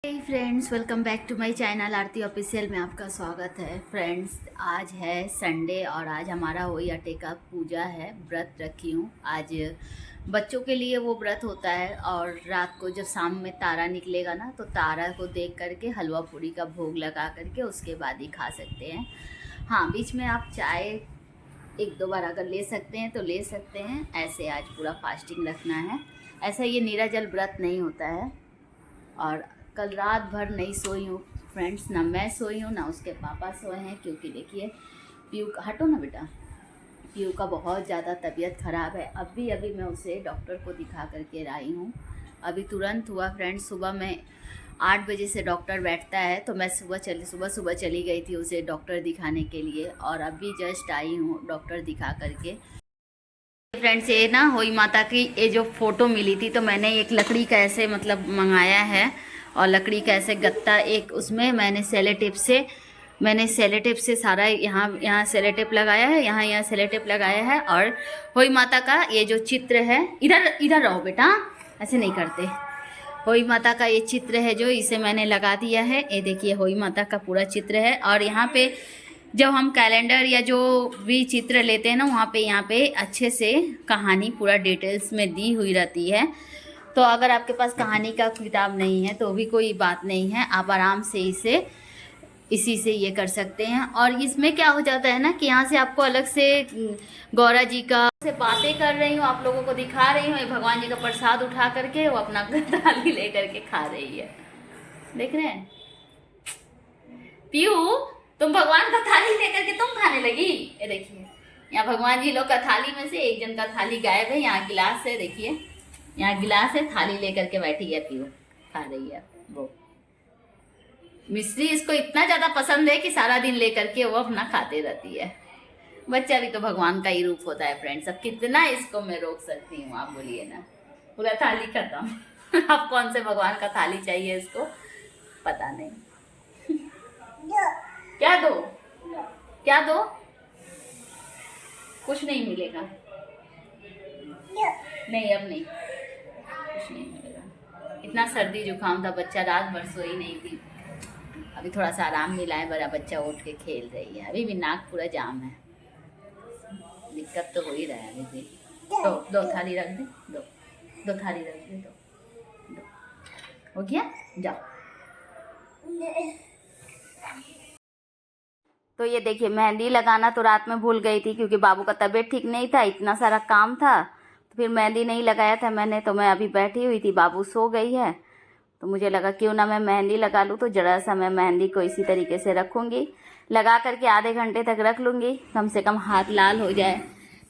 Hey friends, welcome back to my channel Aarti official में आपका स्वागत है। फ्रेंड्स, आज है संडे और आज हमारा वही अटे का पूजा है। व्रत रखी हूँ आज। बच्चों के लिए वो व्रत होता है और रात को जब शाम में तारा निकलेगा ना, तो तारा को देख करके हलवा पूड़ी का भोग लगा करके उसके बाद ही खा सकते हैं। हाँ, बीच में आप चाय एक दो बार अगर ले सकते हैं तो ले सकते हैं। ऐसे आज पूरा फास्टिंग रखना है। ऐसा ये निराजल व्रत नहीं होता है। और कल रात भर नहीं सोई हूँ फ्रेंड्स, ना मैं सोई हूँ ना उसके पापा सोए हैं, क्योंकि देखिए पीयू का, हटो ना बेटा, पीयू का बहुत ज़्यादा तबीयत ख़राब है। अभी मैं उसे डॉक्टर को दिखा करके आई हूँ। अभी तुरंत हुआ फ्रेंड्स। सुबह में 8 बजे से डॉक्टर बैठता है, तो मैं सुबह चली गई थी उसे डॉक्टर दिखाने के लिए और अभी जस्ट आई हूँ डॉक्टर दिखा करके। फ्रेंड्स, ये ना होई माता की ये जो फ़ोटो मिली थी, तो मैंने एक लकड़ी का ऐसे मतलब मंगाया है और लकड़ी का ऐसे गत्ता एक, उसमें मैंने सेलो टेप से सारा यहाँ सेलो टेप लगाया है, यहाँ सेलो टेप लगाया है। और होई माता का ये जो चित्र है, इधर रहो बेटा, ऐसे नहीं करते। होई माता का ये चित्र है जो, इसे मैंने लगा दिया है। ये देखिए होई माता का पूरा चित्र है। और यहाँ पे जब हम कैलेंडर या जो भी चित्र लेते हैं ना, यहाँ पे अच्छे से कहानी पूरा डिटेल्स में दी हुई रहती है। तो अगर आपके पास कहानी का किताब नहीं है तो भी कोई बात नहीं है, आप आराम से इसी से ये कर सकते हैं। और इसमें क्या हो जाता है ना कि यहाँ से आपको अलग से गौरा जी का से बातें कर रही हूँ, आप लोगों को दिखा रही हूँ। भगवान जी का प्रसाद उठा करके वो अपना थाली ले करके खा रही है, देख रहे हैं। पीयू, तुम भगवान का थाली लेकर के तुम खाने लगी। ये देखिए, यहाँ भगवान जी लोग का थाली में से एक जन का थाली गायब है। यहाँ गिलास है, देखिए यहाँ गिलास है, थाली लेकर के बैठी है, पीयू खा रही है। वो मिश्री इसको इतना ज्यादा पसंद है कि सारा दिन लेकर के वो अपना खाते रहती है। बच्चा भी तो भगवान का ही रूप होता है फ्रेंड्स। अब कितना इसको मैं रोक सकती हूँ, आप बोलिए ना। पूरा थाली खत्म। अब कौन से भगवान का थाली चाहिए इसको, पता नहीं। क्या दो, क्या दो, कुछ नहीं मिलेगा। नहीं, अब नहीं, कुछ नहीं मिलेगा। इतना सर्दी जुकाम था, बच्चा रात भर सोई नहीं थी। अभी थोड़ा सा आराम मिला है, बड़ा बच्चा उठ के खेल रही है। अभी भी नाक पूरा जाम है, दिक्कत तो हो ही रहा है। अभी दो थाली रख दे, दो थाली रख दे, दो हो गया, जाओ। तो ये देखिए, मेहंदी लगाना तो रात में भूल गई थी क्योंकि बाबू का तबीयत ठीक नहीं था, इतना सारा काम था, तो फिर मेहंदी नहीं लगाया था मैंने। तो मैं अभी बैठी हुई थी, बाबू सो गई है, तो मुझे लगा क्यों ना मैं मेहंदी लगा लूँ। तो जरा सा मैं मेहंदी को इसी तरीके से रखूँगी, लगा करके आधे घंटे तक रख लूँगी, कम से कम हाथ लाल हो जाए।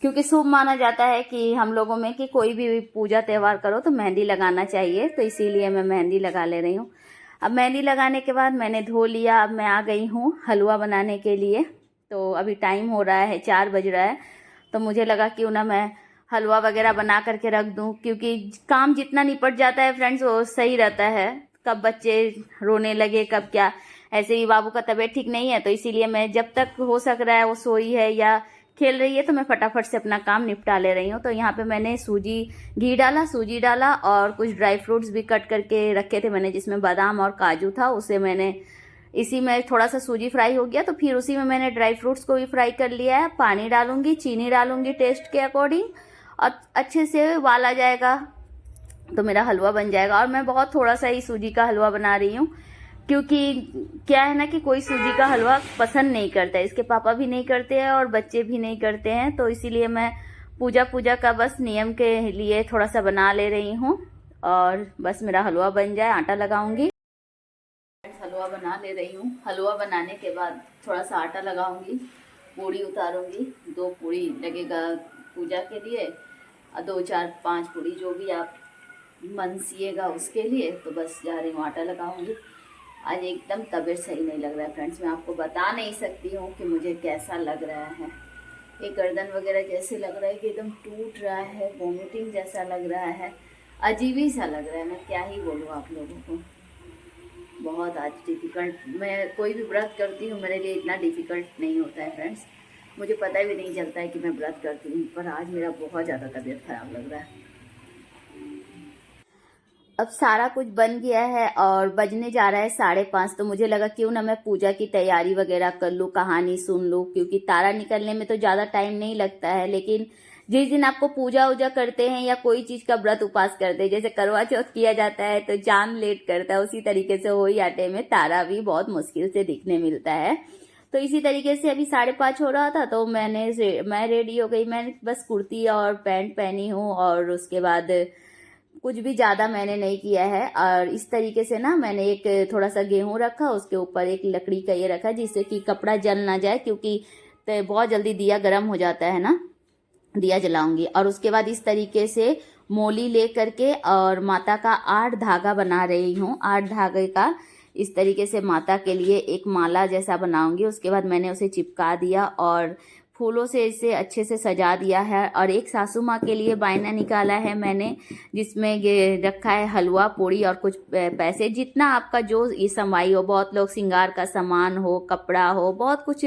क्योंकि शुभ माना जाता है कि हम लोगों में कि कोई भी पूजा त्यौहार करो तो मेहंदी लगाना चाहिए, तो इसीलिए मैं मेहंदी लगा ले रही हूँ। अब मेहंदी लगाने के बाद मैंने धो लिया। अब मैं आ गई हूँ हलवा बनाने के लिए। तो अभी टाइम हो रहा है, 4 बज रहा है, तो मुझे लगा क्यों ना मैं हलवा वगैरह बना करके रख दूं, क्योंकि काम जितना निपट जाता है फ्रेंड्स वो सही रहता है। कब बच्चे रोने लगे कब क्या, ऐसे ही बाबू का तबीयत ठीक नहीं है, तो इसीलिए मैं जब तक हो सक रहा है वो सोई है या खेल रही है तो मैं फटाफट से अपना काम निपटा ले रही हूँ। तो यहाँ पे मैंने सूजी डाला और कुछ ड्राई फ्रूट्स भी कट करके रखे थे मैंने, जिसमें बादाम और काजू था, उसे मैंने इसी में थोड़ा सा सूजी फ्राई हो गया तो फिर उसी में मैंने ड्राई फ्रूट्स को भी फ्राई कर लिया है। पानी डालूंगी, चीनी डालूंगी टेस्ट के अकॉर्डिंग, और अच्छे से उबाल आ जाएगा तो मेरा हलवा बन जाएगा। और मैं बहुत थोड़ा सा ही सूजी का हलवा बना रही हूँ, क्योंकि क्या है ना कि कोई सूजी का हलवा पसंद नहीं करता है, इसके पापा भी नहीं करते हैं और बच्चे भी नहीं करते हैं, तो इसीलिए मैं पूजा का बस नियम के लिए थोड़ा सा बना ले रही हूँ और बस मेरा हलवा बन जाए। आटा लगाऊंगी, हलवा बना ले रही हूँ। हलवा बनाने के बाद थोड़ा सा आटा लगाऊंगी, पूड़ी उतारूंगी, 2 पूड़ी लगेगा पूजा के लिए और 2 4 5 पूड़ी जो भी आप मनसिएगा उसके लिए। तो बस जा रही हूँ, आटा लगाऊंगी। आज एकदम तबीयत सही नहीं लग रहा है फ्रेंड्स, मैं आपको बता नहीं सकती हूँ कि मुझे कैसा लग रहा है। एक गर्दन वगैरह जैसे लग रहा है कि एकदम टूट रहा है, वॉमिटिंग जैसा लग रहा है, अजीब ही सा लग रहा है। मैं क्या ही बोलूँ आप लोगों को, बहुत आज डिफ़िकल्ट। मैं कोई भी व्रत करती हूँ मेरे लिए इतना डिफ़िकल्ट नहीं होता है फ्रेंड्स, मुझे पता भी नहीं चलता है कि मैं व्रत करती हूँ, पर आज मेरा बहुत ज़्यादा तबीयत ख़राब लग रहा है। अब सारा कुछ बन गया है और बजने जा रहा है 5:30। तो मुझे लगा क्यों ना मैं पूजा की तैयारी वगैरह कर लूँ, कहानी सुन लूँ, क्योंकि तारा निकलने में तो ज़्यादा टाइम नहीं लगता है। लेकिन जिस दिन आपको पूजा वूजा करते हैं या कोई चीज़ का व्रत उपास करते हैं, जैसे करवा चौथ किया जाता है तो चांद लेट करता है, उसी तरीके से होई आटे में तारा भी बहुत मुश्किल से दिखने मिलता है। तो इसी तरीके से अभी 5:30 हो रहा था तो मैं रेडी हो गई। मैंने बस कुर्ती और पैंट पहनी हूँ और उसके बाद कुछ भी ज़्यादा मैंने नहीं किया है। और इस तरीके से ना मैंने एक थोड़ा सा गेहूं रखा, उसके ऊपर एक लकड़ी का ये रखा जिससे कि कपड़ा जल ना जाए, क्योंकि तो बहुत जल्दी दिया गर्म हो जाता है ना, दिया जलाऊंगी। और उसके बाद इस तरीके से मोली ले करके और माता का 8 धागा बना रही हूँ। 8 धागे का इस तरीके से माता के लिए एक माला जैसा बनाऊंगी। उसके बाद मैंने उसे चिपका दिया और फूलों से इसे अच्छे से सजा दिया है। और एक सासू माँ के लिए बायना निकाला है मैंने, जिसमें ये रखा है हलवा पूड़ी और कुछ पैसे, जितना आपका जो ये समाई हो। बहुत लोग श्रृंगार का सामान हो, कपड़ा हो, बहुत कुछ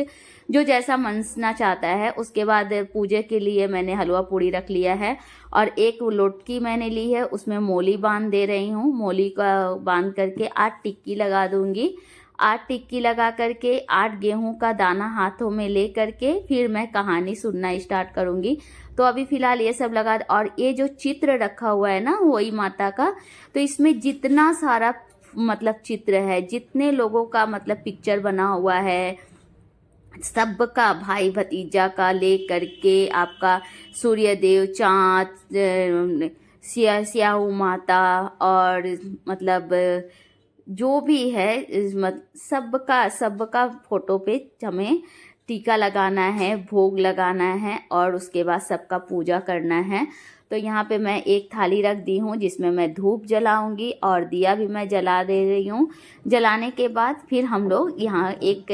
जो जैसा मनसना चाहता है। उसके बाद पूजे के लिए मैंने हलवा पूड़ी रख लिया है और एक लोटकी मैंने ली है, उसमें मोली बांध दे रही हूँ। मोली का बांध करके 8 टिक्की लगा दूंगी। 8 टिक्की लगा करके 8 गेहूं का दाना हाथों में ले करके फिर मैं कहानी सुनना स्टार्ट करूंगी। तो अभी फिलहाल ये सब लगा। और ये जो चित्र रखा हुआ है ना वही माता का, तो इसमें जितना सारा मतलब चित्र है, जितने लोगों का मतलब पिक्चर बना हुआ है, सबका भाई भतीजा का ले करके आपका सूर्यदेव, चाँद, स्याहू माता और मतलब जो भी है सबका फोटो पे हमें टीका लगाना है, भोग लगाना है और उसके बाद सबका पूजा करना है। तो यहाँ पे मैं एक थाली रख दी हूँ जिसमें मैं धूप जलाऊंगी और दिया भी मैं जला दे रही हूँ। जलाने के बाद फिर हम लोग यहाँ एक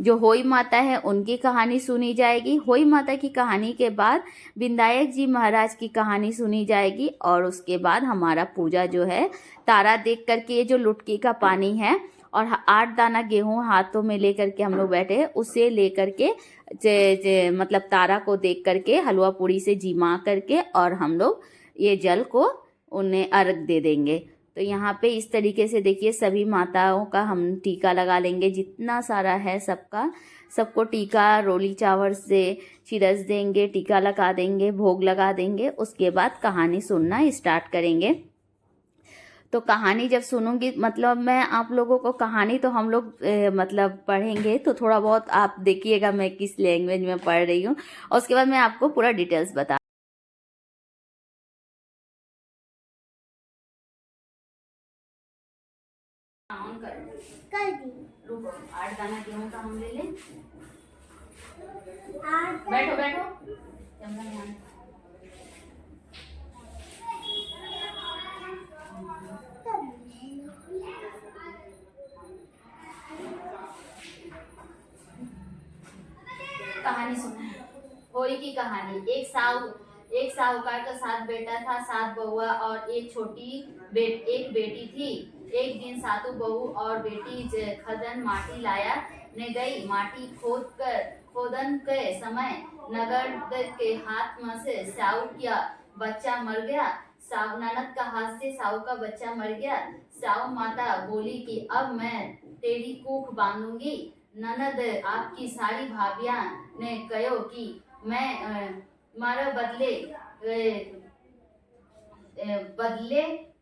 जो होई माता है उनकी कहानी सुनी जाएगी। होई माता की कहानी के बाद विनायक जी महाराज की कहानी सुनी जाएगी और उसके बाद हमारा पूजा जो है तारा देख करके, ये जो लुटकी का पानी है और 8 दाना गेहूं हाथों में लेकर के हम लोग बैठे, उसे लेकर के मतलब तारा को देख करके हलवा पूड़ी से जिमा करके और हम लोग ये जल को उन्हें अर्घ दे देंगे। तो यहाँ पे इस तरीके से देखिए सभी माताओं का हम टीका लगा लेंगे, जितना सारा है सबको टीका रोली चावल से चिरस देंगे, टीका लगा देंगे, भोग लगा देंगे। उसके बाद कहानी सुनना स्टार्ट करेंगे। तो कहानी जब सुनूंगी, मतलब मैं आप लोगों को कहानी तो हम लोग मतलब पढ़ेंगे तो थोड़ा बहुत आप देखिएगा मैं किस लैंग्वेज में पढ़ रही हूँ और उसके बाद मैं आपको पूरा डिटेल्स बता। कर दी। रुको, 8 दाना गेहूं का हम ले लें। बैठो बैठो। कहानी सुना है होई की कहानी। एक साहूकार का 7 बेटा था, 7 बहुआ और एक बेटी थी। एक दिन सातों बहू और बेटी खदन माटी लाया ने गई। माटी खोदन के समय नगर के हाथ में से साहू का बच्चा मर गया। साहू ननद का हाथ से साहू का बच्चा मर गया। साहू माता बोली कि अब मैं तेरी कूख बांधूंगी। ननद आपकी सारी भाभियां ने कहो कि मैं मारा बदले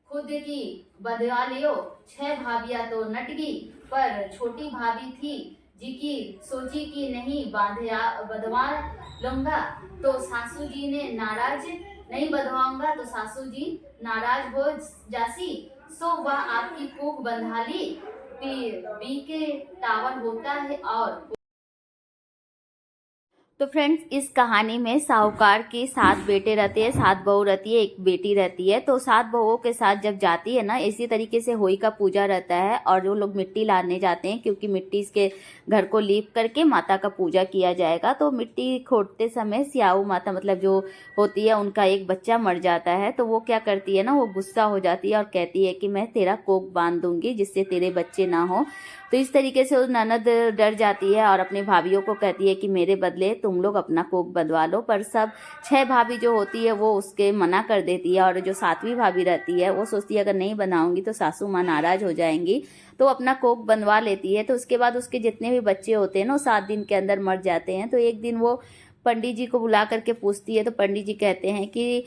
खुद की बदवा लियो। 6 भाभियां तो नटगी, पर छोटी भाभी थी जिकी सोची कि नहीं बदवा लूंगा तो सासू जी ने नाराज, नहीं बदवाऊंगा तो सासू जी नाराज हो जासी। सो वह आपकी कूख बंधा ली। पी के टावर होता है। और तो फ्रेंड्स इस कहानी में साहूकार के 7 बेटे रहते हैं, 7 बहू रहती है, एक बेटी रहती है। तो 7 बहुओं के साथ जब जाती है ना, इसी तरीके से होई का पूजा रहता है और जो लोग मिट्टी लाने जाते हैं, क्योंकि मिट्टी इसके घर को लीप करके माता का पूजा किया जाएगा। तो मिट्टी खोदते समय स्याऊ माता मतलब जो होती है उनका एक बच्चा मर जाता है। तो वो क्या करती है ना, वो गुस्सा हो जाती है और कहती है कि मैं तेरा कोख बांध दूंगी जिससे तेरे बच्चे ना हो। तो इस तरीके से उस ननद डर जाती है और अपनी भाभियों को कहती है कि मेरे बदले तुम लोग अपना कोक बनवा लो। पर सब 6 भाभी जो होती है वो उसके मना कर देती है, और जो 7वीं भाभी रहती है वो सोचती है अगर नहीं बनाऊंगी तो सासू माँ नाराज़ हो जाएंगी, तो अपना कोक बनवा लेती है। तो उसके बाद उसके जितने भी बच्चे होते हैं ना 7 दिन के अंदर मर जाते हैं। तो एक दिन वो पंडित जी को बुला करके पूछती है, तो पंडित जी कहते हैं कि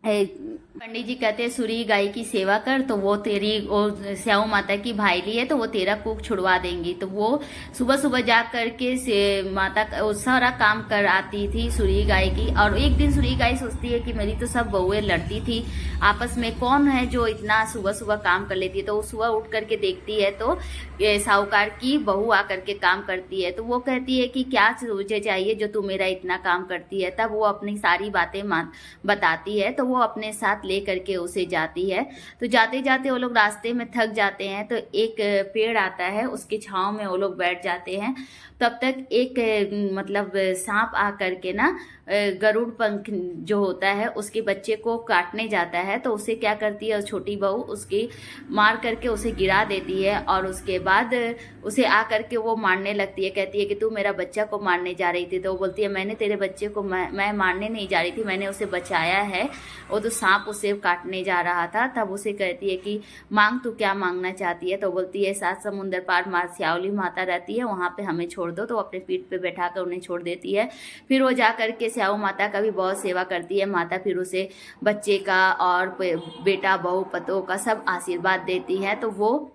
पंडित जी कहते हैं सूरी गाय की सेवा कर, तो वो तेरी वो स्याऊ माता की भाईली है तो वो तेरा कोक छुड़वा देंगी। तो वो सुबह सुबह जा करके से माता का सारा काम कर आती थी सूरी गाय की। और एक दिन सूरी गाय सोचती है कि मेरी तो सब बहुएं लड़ती थी आपस में, कौन है जो इतना सुबह सुबह काम कर लेती है। तो वो सुबह उठ करके देखती है तो साहूकार की बहू आकर के काम करती है। तो वो कहती है कि क्या तुझे चाहिए जो तू मेरा इतना काम करती है। तब वो अपनी सारी बातें बताती है। तो वो अपने साथ ले करके उसे जाती है। तो जाते जाते वो लोग रास्ते में थक जाते हैं, तो एक पेड़ आता है उसके छांव में वो लोग बैठ जाते हैं। तब तक एक मतलब सांप आ करके ना गरुड़ पंख जो होता है उसके बच्चे को काटने जाता है। तो उसे क्या करती है छोटी बहू, उसकी मार करके उसे गिरा देती है। और उसके बाद उसे आ करके वो मारने लगती है, कहती है कि तू मेरा बच्चा को मारने जा रही थी। तो वो बोलती है मैंने तेरे बच्चे को मैं मारने नहीं जा रही थी, मैंने उसे बचाया है, वो तो सांप उसे काटने जा रहा था। तब उसे कहती है कि मांग, तू क्या मांगना चाहती है। तो बोलती है 7 समुंदर पार श्यावली माता रहती है, वहाँ पे हमें छोड़ दो। तो अपने पीठ पे बैठा कर उन्हें छोड़ देती है। फिर वो जा करके स्याऊ माता का भी बहुत सेवा करती है। माता फिर उसे बच्चे का और बेटा बहू पतों का सब आशीर्वाद देती है। तो वो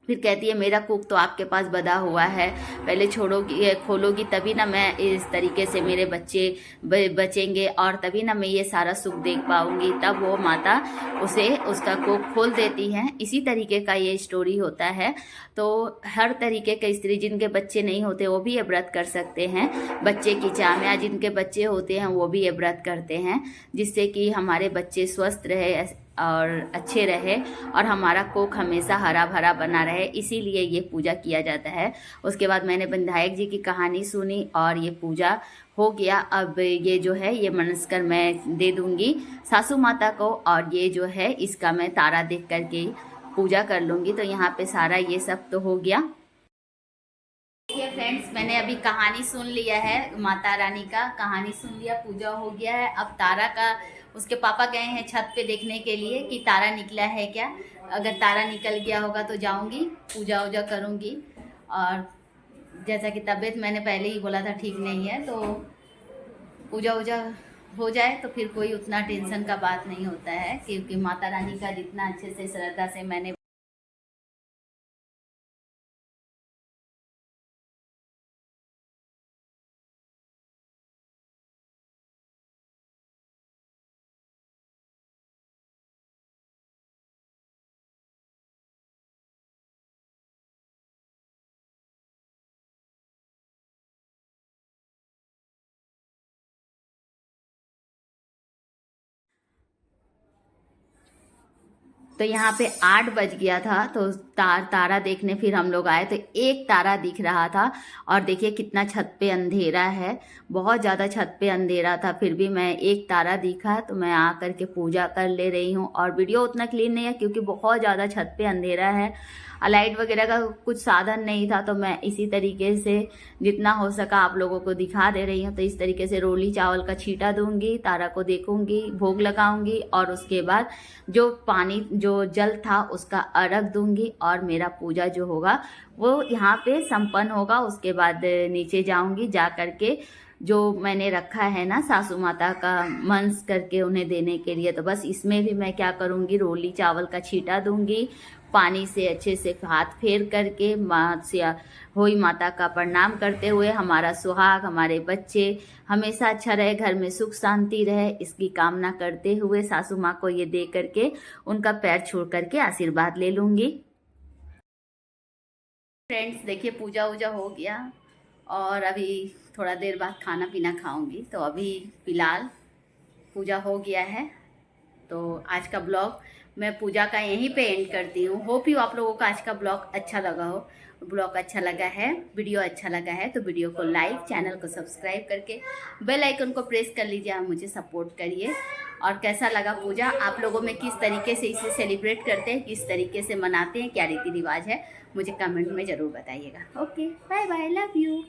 फिर कहती है मेरा कुक तो आपके पास बधा हुआ है, पहले छोड़ोगी खोलोगी तभी ना मैं इस तरीके से मेरे बच्चे बचेंगे, और तभी ना मैं ये सारा सुख देख पाऊंगी। तब वो माता उसे उसका कुक खोल देती है। इसी तरीके का ये स्टोरी होता है। तो हर तरीके के स्त्री जिनके बच्चे नहीं होते वो भी ये व्रत कर सकते हैं। बच्चे की चाह में जिनके बच्चे होते हैं वो भी ये व्रत करते हैं, जिससे कि हमारे बच्चे स्वस्थ रहे और अच्छे रहे और हमारा कोक हमेशा हरा भरा बना रहे, इसीलिए ये पूजा किया जाता है। उसके बाद मैंने विधायक जी की कहानी सुनी और ये पूजा हो गया। अब ये जो है ये मनस्कर मैं दे दूंगी सासू माता को, और ये जो है इसका मैं तारा देख करके पूजा कर लूँगी। तो यहाँ पे सारा ये सब तो हो गया। ये फ्रेंड्स मैंने अभी कहानी सुन लिया है, माता रानी का कहानी सुन लिया, पूजा हो गया है। अब तारा का उसके पापा गए हैं छत पे देखने के लिए कि तारा निकला है क्या। अगर तारा निकल गया होगा तो जाऊंगी पूजा वूजा करूंगी। और जैसा कि तबीयत मैंने पहले ही बोला था ठीक नहीं है, तो पूजा वूजा हो जाए तो फिर कोई उतना टेंशन का बात नहीं होता है, क्योंकि माता रानी का जितना अच्छे से श्रद्धा से मैंने तो यहाँ पे 8 बज गया था। तो तारा देखने फिर हम लोग आए तो एक तारा दिख रहा था। और देखिए कितना छत पे अंधेरा है, बहुत ज़्यादा छत पे अंधेरा था, फिर भी मैं एक तारा दिखा तो मैं आ कर के पूजा कर ले रही हूँ। और वीडियो उतना क्लीन नहीं है क्योंकि बहुत ज़्यादा छत पे अंधेरा है, लाइट वगैरह का कुछ साधन नहीं था। तो मैं इसी तरीके से जितना हो सका आप लोगों को दिखा दे रही हूँ। तो इस तरीके से रोली चावल का छींटा दूंगी, तारा को देखूंगी, भोग लगाऊंगी, और उसके बाद जो पानी जो जल था उसका अर्घ दूंगी, और मेरा पूजा जो होगा वो यहाँ पे संपन्न होगा। उसके बाद नीचे जाऊंगी, जा करके जो मैंने रखा है ना सासू माता का मंस करके उन्हें देने के लिए, तो बस इसमें भी मैं क्या करूँगी, रोली चावल का छींटा दूंगी, पानी से अच्छे से हाथ फेर करके माँ से होई माता का प्रणाम करते हुए हमारा सुहाग हमारे बच्चे हमेशा अच्छा रहे, घर में सुख शांति रहे, इसकी कामना करते हुए सासू माँ को ये दे करके उनका पैर छू करके आशीर्वाद ले लूँगी। फ्रेंड्स देखिए पूजा वूजा हो गया और अभी थोड़ा देर बाद खाना पीना खाऊंगी। तो अभी फ़िलहाल पूजा हो गया है। तो आज का ब्लॉग मैं पूजा का यहीं पे एंड करती हूँ। होप यू आप लोगों को आज का ब्लॉग अच्छा लगा हो। ब्लॉग अच्छा लगा है, वीडियो अच्छा लगा है तो वीडियो को लाइक, चैनल को सब्सक्राइब करके बेल आइकन को प्रेस कर लीजिए, आप मुझे सपोर्ट करिए। और कैसा लगा पूजा, आप लोगों में किस तरीके से इसे सेलिब्रेट करते हैं, किस तरीके से मनाते हैं, क्या रीति रिवाज है, मुझे कमेंट में ज़रूर बताइएगा। Okay bye bye, love you.